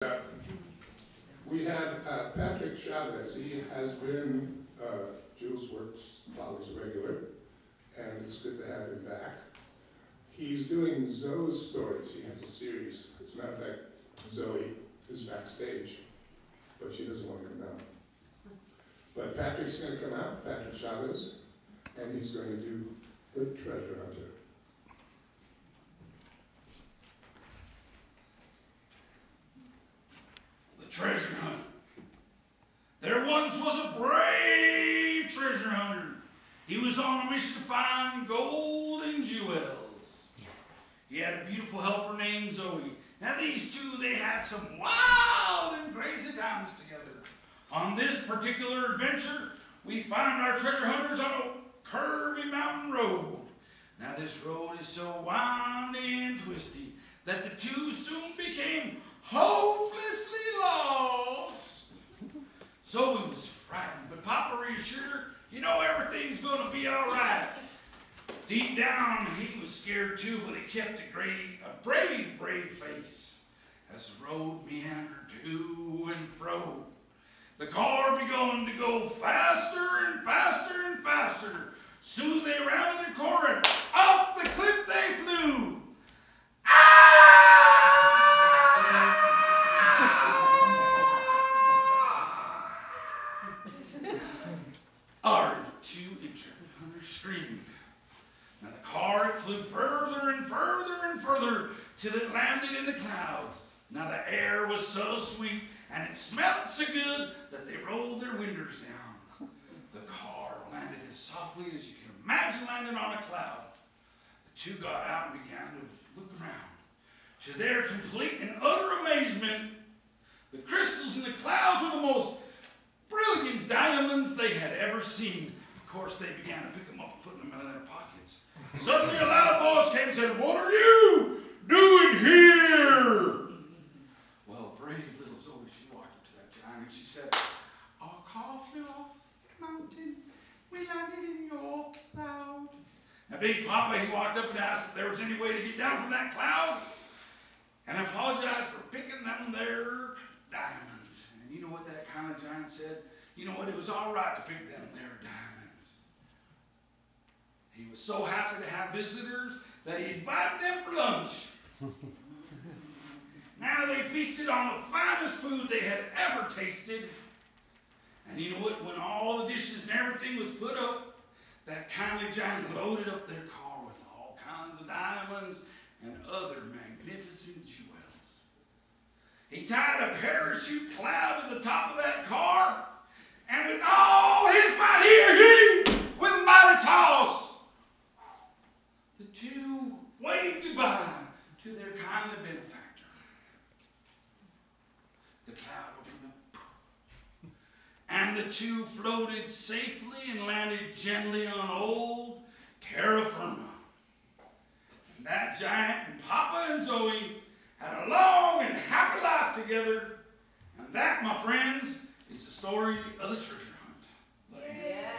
We have Patrick Chavez. He has been Julesworks Follies regular, and it's good to have him back. He's doing Zoe's Stories. He has a series. As a matter of fact, Zoe is backstage, but she doesn't want to come out. But Patrick's going to come out, Patrick Chavez, and he's going to do The Treasure Hunter. Treasure hunt. There once was a brave treasure hunter. He was on a mission to find gold and jewels. He had a beautiful helper named Zoe. Now these two, they had some wild and crazy times together. On this particular adventure, we find our treasure hunters on a curvy mountain road. Now this road is so windy and twisty that the two soon became hopelessly lost. Zoe was frightened, but Papa reassured her, you know, everything's going to be all right. Deep down, he was scared too, but he kept a brave face as the road meandered to and fro. The car began to go faster and faster and faster. Soon they rounded the corner and off the cliff they flew. Our two intrepid hunters screamed. Now the car, it flew further and further and further till it landed in the clouds. Now the air was so sweet and it smelled so good that they rolled their windows down. The car landed as softly as you can imagine landing on a cloud. The two got out and began to look around. To their complete and utter amazement, the crystals in the clouds were the most brilliant diamonds they had ever seen. Of course, they began to pick them up and put them in their pockets. Suddenly a loud voice came and said, "What are you doing here?" Well, brave little Zoe, she walked up to that giant and she said, "Our car flew off the mountain. We landed in your cloud." Now Big Papa, he walked up and asked if there was any way to get down from that cloud and apologized for picking them there diamonds. And you know what that kind of giant said? You know what? It was all right to pick them there diamonds. He was so happy to have visitors that he invited them for lunch. Now they feasted on the finest food they had ever tasted. And you know what? When all the dishes and everything was put up, that kindly giant loaded up their car with all kinds of diamonds and other magnificent jewels. He tied a parachute cloud to the top of that car, and with all his might, he heaved with a mighty toss. The two waved goodbye to their kindly benefactor. The cloud opened up, and the two floated safely and landed gently on old terra firma. And that giant and Papa and Zoe had a long and happy life together. And that, my friends, is the story of the treasure hunt. Yeah.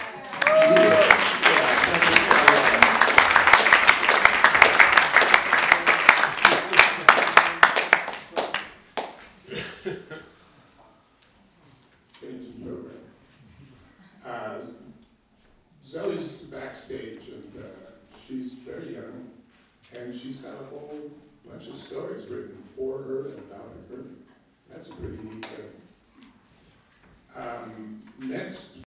Zoe's backstage, and she's very young, and she's got a whole bunch of stories written for her and about her. That's a pretty neat thing. Next